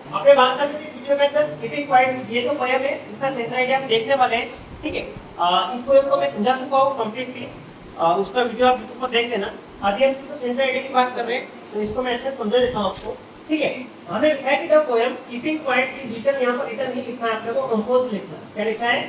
अपने बात करते हैं इस वीडियो के अंदर गिविंग पॉइंट। ये तो पोएम है, इसका सेंटर आइडिया हम देखने वाले हैं, ठीक है। इस पोएम को मैं समझा चुका हूँ कंप्लीटली, उसका वीडियो आप यूट्यूब पर देख लेना। अभी हम सिर्फ सेंटर आइडिया की बात कर रहे हैं, तो इसको मैं ऐसे समझा देता हूँ आपको, ठीक है। हमें लिखा है कि the poem giving point is written, यहाँ पर रिटन नहीं लिखना है आपने को, कंपोज लिखना है। क्या लिखा है?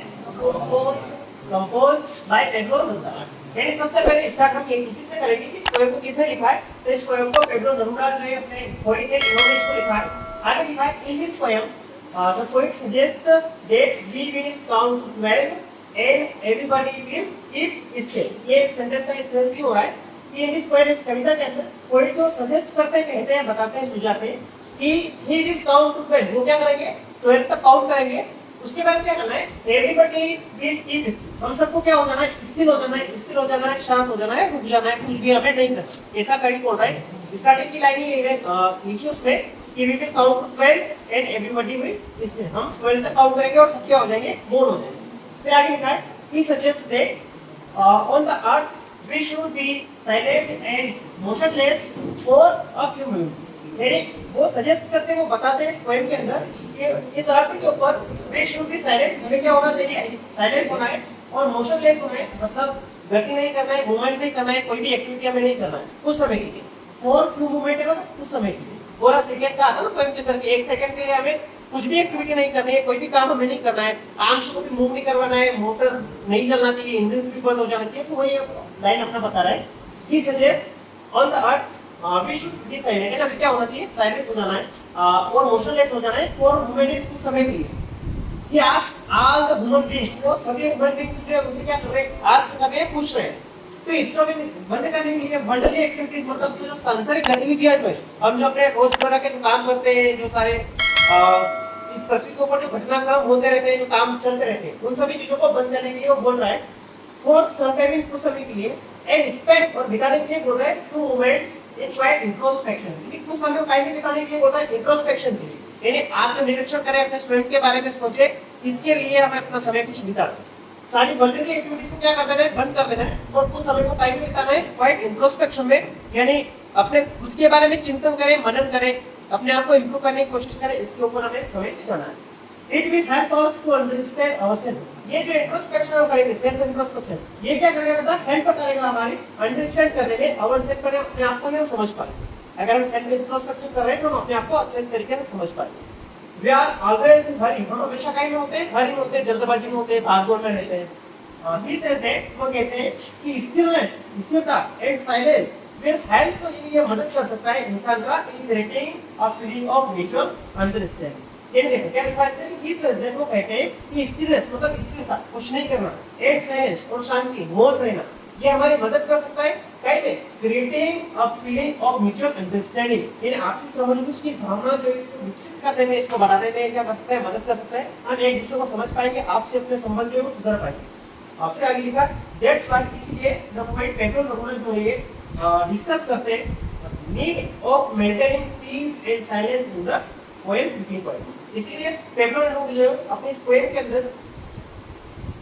Compose bye Pablo Neruda. यानी सबसे पहले स्टार्ट हम इसी से करेंगे कि इस पोएम को किसने लिखा है। तो इस पोएम को पेब्लो नेरुदा जो है अपने पोएट है, इन्होंने इसको लिखा है। आगे लिखा है in this poem the poet suggest that we will count 12 and everybody will keep still। ये सेंटेंस का सेंस ही हो रहा है कि इन दिस पोएम, इस कविता के अंदर पोएट जो सजेस्ट करते हैं, कहते हैं, बताते हैं, सुझाते हैं कि he will count to 12। वो क्या करेंगे? 12 तक काउंट करेंगे। उसके बाद क्या करना है? Everybody will keep still. हम सबको क्या हो जाना है? स्थिर हो जाना है, स्थिर हो जाना है, शांत हो जाना है, रुक जाना है, कुछ भी हमें नहीं करना। ऐसा कवि बोल रहा है। स्टार्टिंग की लाइन ये लिखी उसमें कि we will count to 12 and everybody will still. हम 12 तक काउंट करेंगे और सब क्या हो जाएंगे? मौन हो जाएंगे। फिर आगे लिखा है he suggests that on the earth we should be silent and motionless for a few minutes। यानी वो सजेस्ट करते हैं, वो बताते हैं इस पोएम के अंदर कि इस अर्थ के ऊपर we should be silent, हमें क्या होना चाहिए? साइलेंट होना है और मोशनलेस होना है, मतलब गति नहीं करना है, मूवमेंट नहीं करना है, कोई भी एक्टिविटी हमें नहीं करना है कुछ समय के लिए। फॉर फ्यू मूवमेंट है ना, कुछ समय के लिए। पूरा सेकंड का आता है ना पोएम के अंदर कि एक सेकंड के लिए हमें कुछ भी एक्टिविटी नहीं करनी है, कोई भी काम हमें नहीं करना है, आर्म्स को भी मूव नहीं करवाना है, मोटर नहीं चलना चाहिए, इंजन भी बंद हो जाना चाहिए। तो वही लाइन अपना बता रहा है कि suggest on the earth we should be silent. हमें क्या होना चाहिए? साइलेंट हो जाना है और मोशनलेस हो जाना है फॉर मूवमेंट, कुछ समय के लिए। ये ask all the human beings, वो सभी ह्यूमन बीइंग्स जो है उनसे क्या कर रहे हैं? आस्क कर रहे हैं, पूछ रहे हैं। तो इसको भी बंद करने के लिए वर्ल्डली एक्टिविटीज, मतलब जो सांसारिक गतिविधियां जो है, हम जो अपने रोजमर्रा के काम करते हैं, जो सारे इस पृथ्वी के ऊपर जो घटनाक्रम होते रहते हैं, जो काम चलते रहते हैं, उन सभी चीजों को बंद करने के लिए वो बोल रहा है फॉर सम टाइम, कुछ समय के लिए, एंड स्पेंड, और बिताने के लिए बोल रहा है two moments in quite introspection. कुछ समय टाइम में बिताने के लिए बोल रहा है इंट्रोस्पेक्शन के लिए, यानी आत्मनिरीक्षण करें, अपने स्वयं के बारे में सोचे, इसके लिए हमें अपना समय कुछ बिता सकते। सारी वर्ल्डली एक्टिविटीज को क्या कर देना है? बंद कर देना है और कुछ समय को टाइम में बिताना है क्वाइट इंट्रोस्पेक्शन में, यानी अपने खुद के बारे में चिंतन करें, मनन करें, अपने आप को इंप्रूव करने की कोशिश करें, इसके ऊपर हमें समय बिताना है। It will help us to understand ourselves. ये जो इंट्रोस्पेक्शन हम करेंगे, सेल्फ इंट्रोस्पेक्शन, ये क्या करेगा बेटा? हेल्प करेगा हमारी अंडरस्टैंड करने में, आवरसेल्फ करें, अपने आप को ही हम समझ पाए। अगर हम सेल्फ इंट्रोस्पेक्शन कर रहे हैं तो हम अपने आप को अच्छे तरीके से समझ पाएंगे। वी आर ऑलवेज इन हरी, हम हमेशा कहीं में होते हैं, हरी में होते हैं, जल्दबाजी में होते हैं, भागदौड़ में रहते हैं। ही सेज दैट, वो कहते हैं कि स्टिलनेस, स्थिरता एंड साइलेंस विल हेल्प, ये मदद कर सकता है इंसान का in creating a feeling of mutual understanding. ये देखो क्या लिखा है इसमें, ही सेज दैट, वो कहते हैं कि स्टिलनेस मतलब स्थिरता, कुछ नहीं करना, एंड साइलेंस और शांति, मौन रहना, ये हमारी मदद कर सकता है कैसे? Creating a feeling of mutual understanding, यानी आपसी समझबूझ की भावना जो इसको विकसित करने में, इसको बढ़ाने में क्या कर सकता है? मदद कर सकता है। हम एक दूसरे को समझ पाएंगे, आपसे अपने संबंध जो है वो सुधार पाएंगे। फिर आगे लिखा दैट्स व्हाई, इसलिए द पोएट पेब्लो नेरुदा जो है डिस्कस करते हैं need of maintaining peace and silence in the poem giving point. इसीलिए पेब्लो नेरुदा जो अपने इस पोएम के अंदर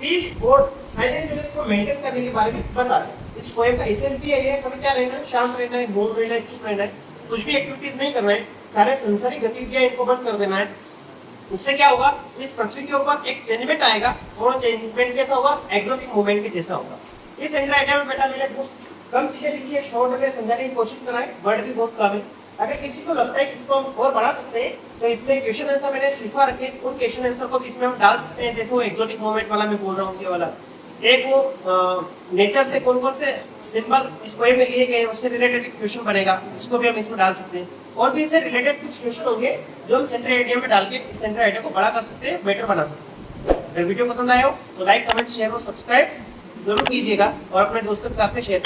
पीस और साइलेंस जो है इसको मेंटेन करने के बारे में बता रहे हैं। इस पोएम का एसेंस भी यही है, हमें क्या रहना है? शांत रहना है, मौन रहना है, चुप रहना है, कुछ भी एक्टिविटीज नहीं करना है, सारे संसारिक गतिविधियां इनको बंद कर देना है। इससे क्या होगा? इस पृथ्वी के ऊपर एक चेंजमेंट आएगा और चेंजमेंट कैसा होगा? एक्सोटिक मूवमेंट के जैसा होगा। इस सेंटर आइडिया में बेटा मैंने कुछ कम चीजें लिखी है, शॉर्ट में समझाने की कोशिश करा है, वर्ड भी बहुत कम है। अगर किसी को लगता है कि इसको हम और बढ़ा सकते हैं तो इसमें क्वेश्चन आंसर मैंने लिखवा रखे, उन क्वेश्चन आंसर को भी इसमें हम डाल सकते हैं। जैसे वो एक्सोटिक मूवमेंट वाला मैं बोल रहा हूँ, ये वाला एक वो नेचर से कौन कौन से सिंबल इस पोएम में लिए गए हैं, उससे रिलेटेड क्वेश्चन बनेगा, उसको भी हम इसमें डाल सकते हैं। और भी इससे रिलेटेड कुछ क्वेश्चन होंगे जो हम सेंटर आइडिया में डाल के इस सेंटर आइडिया को बड़ा कर सकते हैं, बेटर बना सकते हैं। अगर वीडियो पसंद आया हो तो लाइक, कमेंट, शेयर और सब्सक्राइब जरूर कीजिएगा और अपने दोस्तों के साथ में शेयर